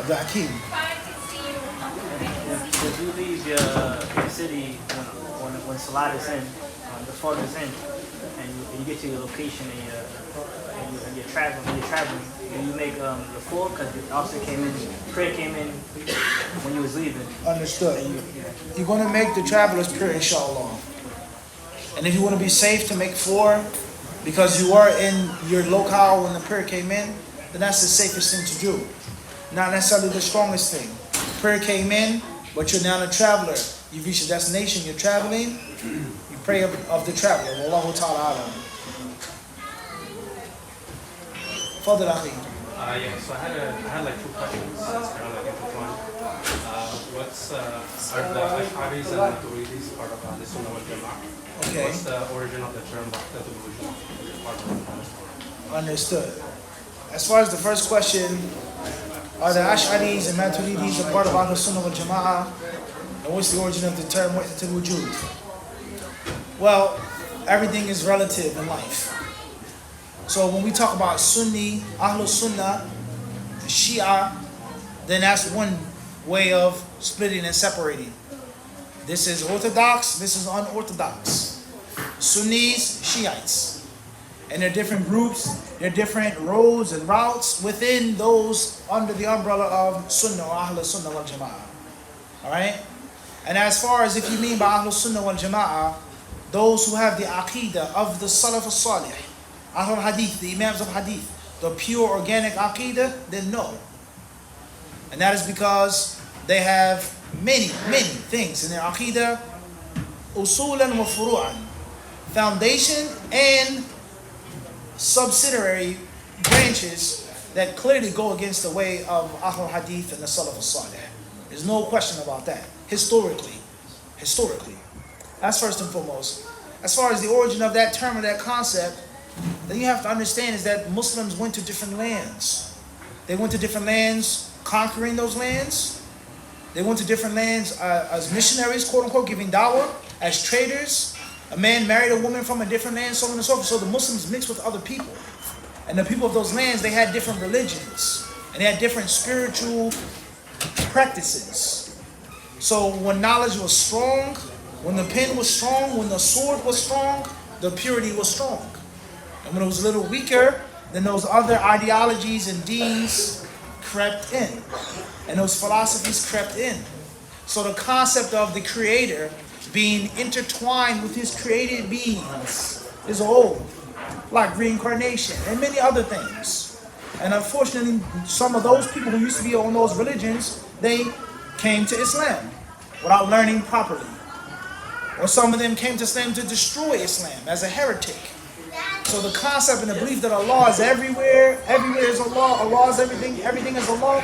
the Akeem. If you leave your city when Salat is in, the Fard is in, and you get to your location and you're traveling, do you make the full? Because the officer prayer came in when you was leaving. Understood. You're going to make the traveler's prayer, inshallah. And if you want to be safe to make 4, because you were in your locale when the prayer came in, then that's the safest thing to do. Not necessarily the strongest thing. Prayer came in, but you're now a traveler. You've reached a destination, you're traveling, you pray of the traveler. Wallahu ta'ala alam. Fadl akhi. Yeah, so I had like 2 questions. It's kind of like intertwined. Are the Ash'aris and Maturidis part of the Sunnah wal Jama'ah? Okay. What's the origin of the term Wahdatul Wujud? Understood. As far as the first question, are the Ash'aris and Maturidis a part of Ahlul Sunnah wal Jama'ah? And what's the origin of the term Wahdatul Wujud? Well, everything is relative in life. So when we talk about Sunni, Ahlul Sunnah, Shia, then that's one way of splitting and separating. This is orthodox, this is unorthodox. Sunnis, Shiites. And they're different groups, they're different roads and routes within those under the umbrella of Sunnah or Ahlul Sunnah wal Jama'ah. Alright? And as far as if you mean by Ahlul Sunnah wal Jama'ah, those who have the Aqidah of the Salaf al-Salih, Ahlul Hadith, the Imams of Hadith, the pure organic Aqidah, then no. And that is because they have many things in their Aqidah, usulan wa furu'an, foundation and subsidiary branches that clearly go against the way of Ahlul Hadith and the Salaf al-Salih. There's no question about that. Historically. That's first and foremost. As far as the origin of that term or that concept, then you have to understand is that Muslims went to different lands. They went to different lands conquering those lands. They went to different lands as missionaries, quote unquote, giving dawah, as traders. A man married a woman from a different land, so on and so forth. So the Muslims mixed with other people. And the people of those lands, they had different religions. And they had different spiritual practices. So when knowledge was strong, when the pen was strong, when the sword was strong, the purity was strong. And when it was a little weaker, then those other ideologies and deeds crept in. And those philosophies crept in. So the concept of the Creator being intertwined with His created beings is old, like reincarnation and many other things. And unfortunately, some of those people who used to be on those religions, they came to Islam without learning properly. Or some of them came to Islam to destroy Islam as a heretic. So the concept and the belief that Allah is everywhere is Allah, Allah is everything, everything is Allah,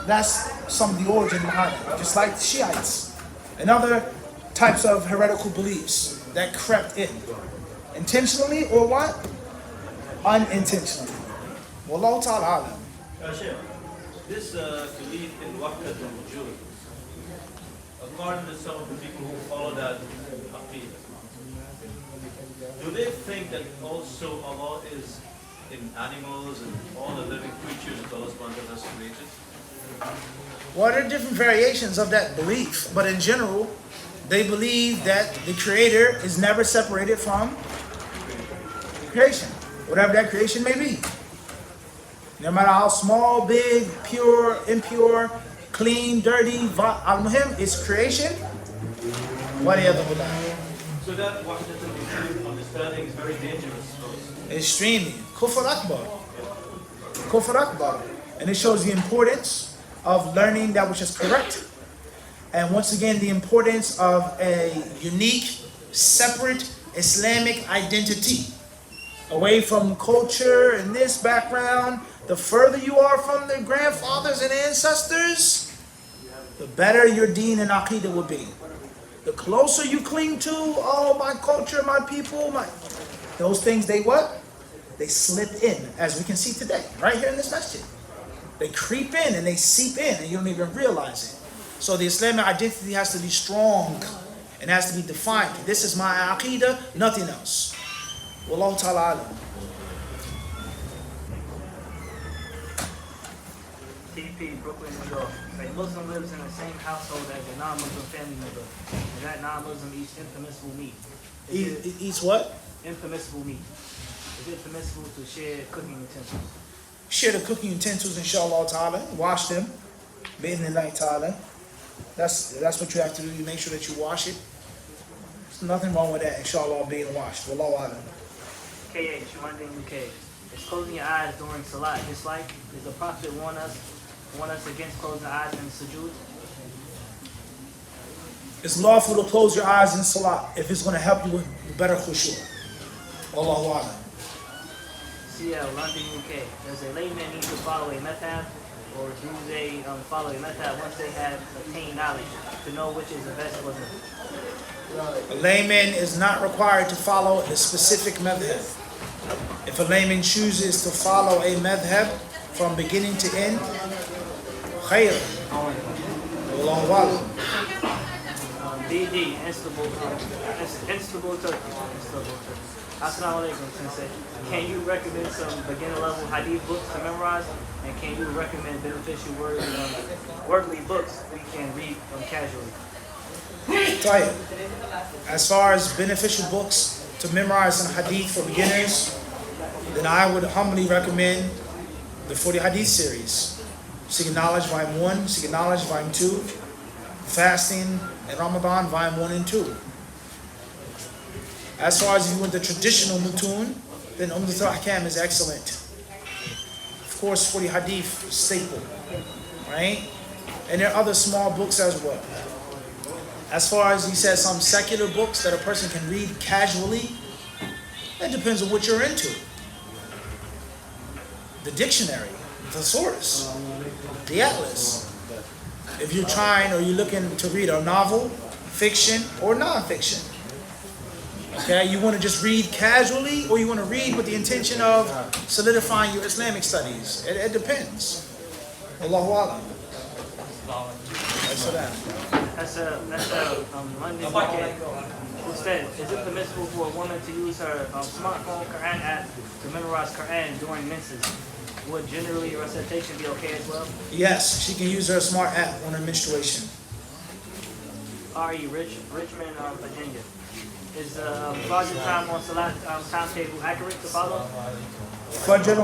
that's some of the origin behind it. Just like the Shiites and other types of heretical beliefs that crept in. Intentionally or what? Unintentionally. Wallahu ta'ala alam. This belief in Wahdatul Wujud, according to some of the people who follow that aqidah, do they think that also Allah is in animals and all the living creatures that Allah subhanahu wa ta'ala has created? Well, there are different variations of that belief, but in general, they believe that the Creator is never separated from creation, whatever that creation may be. No matter how small, big, pure, impure, clean, dirty, al-muhim, it's creation. What the other would that? So that Wahdatul Wujud understanding is very dangerous. Extremely. Kufr Akbar. Kufr Akbar. And it shows the importance of learning that which is correct. And once again, the importance of a unique, separate Islamic identity. Away from culture and this background, the further you are from the grandfathers and ancestors, the better your deen and aqidah will be. The closer you cling to, oh, my culture, my people, those things, they what? They slip in, as we can see today, right here in this masjid. They creep in and they seep in and you don't even realize it. So the Islamic identity has to be strong and has to be defined. This is my aqidah, nothing else. Wallahu ta'ala alam. TP, Brooklyn, New York. A Muslim lives in the same household as a non-Muslim family member, and that non-Muslim eats impermissible meat. Eats what? Impermissible meat. Is it permissible to share cooking utensils? Share the cooking utensils, inshallah ta'ala. Wash them. Bi'idhnillahi ta'ala. That's what you have to do. You make sure that you wash it. There's nothing wrong with that, inshallah, being washed. Wallahu alam. KH, London, UK. Is closing your eyes during salat dislike? Does the Prophet warn us against closing eyes in sujood? It's lawful to close your eyes in salat if it's going to help you with better khushu'. Wallahu alam. CL, London, UK. Does a layman need to follow a madhab, or do they follow a madhab once they have attained knowledge to know which is the best for them? A layman is not required to follow a specific madhab. If a layman chooses to follow a madhab from beginning to end, khayr. Wallahu alam. DD, Instable Turkey. Assalamu alaikum, Sensei. Can you recommend some beginner level hadith books to memorize? And can you recommend beneficial worldly books we can read casually? Tayyib. As far as beneficial books to memorize in hadith for beginners, then I would humbly recommend the 40 Hadith series. Seeking Knowledge, Volume 1, Seeking Knowledge, Volume 2, Fasting in Ramadan, Volume 1 and 2. As far as if you want the traditional mutun, then Umdatul Ahkam is excellent. Of course, 40 Hadith, staple, right? And there are other small books as well. As far as he says some secular books that a person can read casually, that depends on what you're into. The dictionary, the thesaurus, the atlas. If you're trying or you're looking to read a novel, fiction or non-fiction. Okay, you want to just read casually or you want to read with the intention of solidifying your Islamic studies. It depends. Allahu Alam. That's a London UK. Instead, is it permissible for a woman to use her smartphone Quran app to memorize Quran during menses? Would generally recitation be okay as well? Yes, she can use her smart app on her menstruation. R.E. Richmond, Virginia. Is Fajr time on Salat timetable accurate to follow? Fajr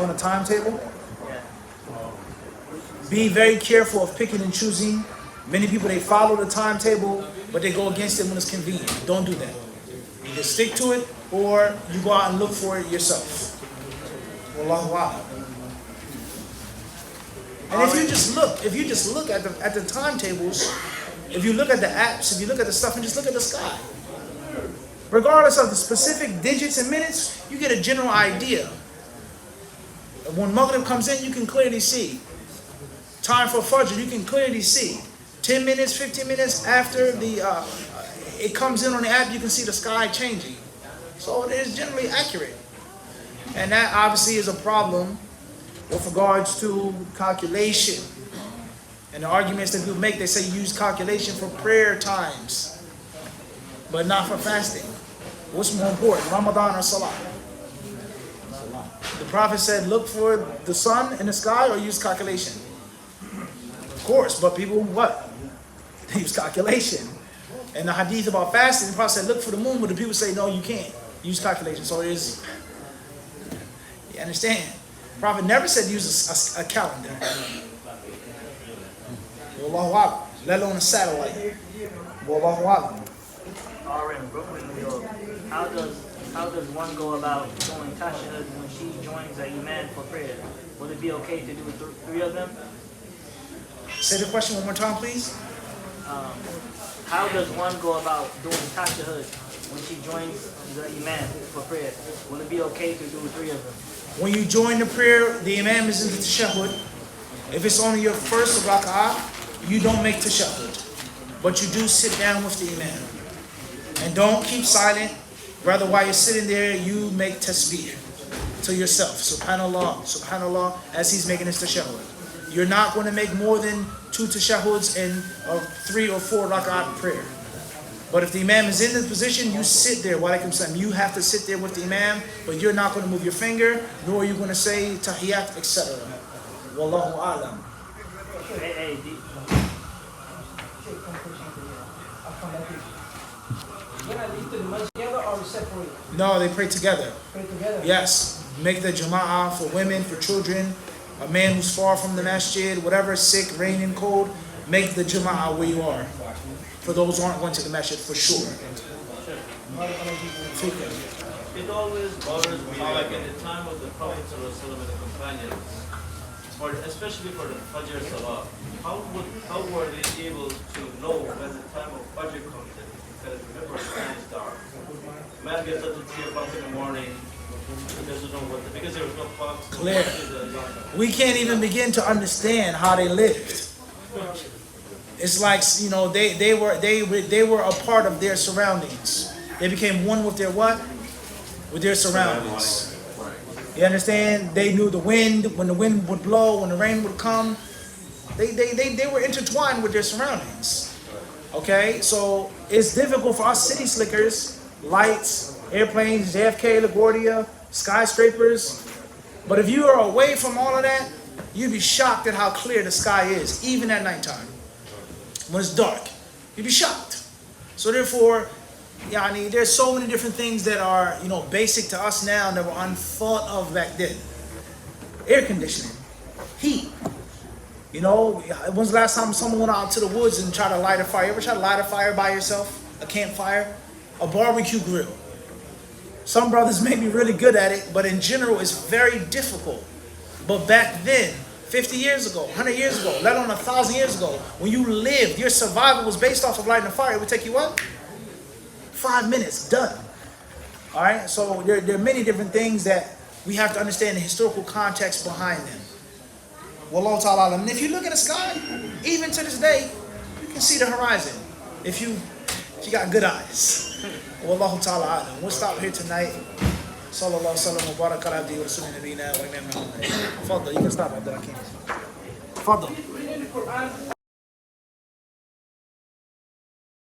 on a timetable? Yeah. Be very careful of picking and choosing. Many people, they follow the timetable, but they go against it when it's convenient. Don't do that. Either stick to it, or you go out and look for it yourself. Wallahu a'lam. And if you just look at the timetables, if you look at the apps, if you look at the stuff, and just look at the sky, regardless of the specific digits and minutes, you get a general idea. When Maghrib comes in, you can clearly see. Time for Fajr, you can clearly see. 10 minutes, 15 minutes after it comes in on the app, you can see the sky changing. So it is generally accurate. And that obviously is a problem with regards to calculation. And the arguments that people make, they say use calculation for prayer times, but not for fasting. What's more important, Ramadan or Salah? The Prophet said, look for the sun in the sky or use calculation. Of course, but people, what? They use calculation. And the hadith about fasting, the Prophet said, look for the moon, but the people say, no, you can't. Use calculation. So it is, you understand? The Prophet never said use a calendar. Wallahu a'lam. Let alone a satellite. Wallahu a'lam. R.M. Brooklyn, New York. How does one go about doing tashahhud when she joins a imam for prayer? Would it be okay to do three of them? Say the question one more time, please. How does one go about doing tashahhud when she joins the imam for prayer? Will it be okay to do three of them? When you join the prayer, the imam is in the tashahhud. If it's only your first rak'ah, you don't make tashahhud, but you do sit down with the imam. And don't keep silent. Rather, while you're sitting there, you make tasbih to yourself. Subhanallah, subhanallah, as he's making his tashahhud. You're not going to make more than 2 tashahhuds in a 3 or 4 rak'at prayer. But if the imam is in the position, you sit there. Walaikum salam. You have to sit there with the imam, but you're not going to move your finger, nor are you going to say tahiyyat, etc. Wallahu a'lam. Hey, When I leave to the masjid together or we separate? No, they pray together. Pray together? Yes. Make the jamaa for women, for children, a man who's far from the masjid, whatever, sick, raining, cold, make the jamaa where you are. For those who aren't going to the masjid, for sure. It always bothers me, like in the time of the Prophet ﷺ and the companions, especially for the Fajr Salah, how were they able to know when the time of Fajr comes in? Because remember, the time is dark. Man gets up to 3 o'clock in the morning, because there was no clocks. Clear. We can't even begin to understand how they lived. It's like, you know, they were a part of their surroundings. They became one with their what? With their surroundings. You understand? They knew the wind, when the wind would blow, when the rain would come. They were intertwined with their surroundings. Okay? So it's difficult for us city slickers, lights, airplanes, JFK, LaGuardia, skyscrapers. But if you are away from all of that, you'd be shocked at how clear the sky is, even at nighttime. When it's dark, you'd be shocked. So therefore, there's so many different things that are, basic to us now that were unthought of back then. Air conditioning, heat. When's the last time someone went out to the woods and tried to light a fire? You ever try to light a fire by yourself? A campfire? A barbecue grill? Some brothers may be really good at it, but in general, it's very difficult. But back then, 50 years ago, 100 years ago, let alone 1,000 years ago, when you lived, your survival was based off of lighting a fire. It would take you what? 5 minutes, done. All right, so there are many different things that we have to understand the historical context behind them. Wallahu ta'ala alam. And if you look at the sky, even to this day, you can see the horizon if you got good eyes. Wallahu ta'ala alam. We'll stop here tonight. Sallallahu sallam wa baraka ala abdihi wa rasulina nabiyina wa imam Muhammad. Fadl, you can stop after I can't. Fadl.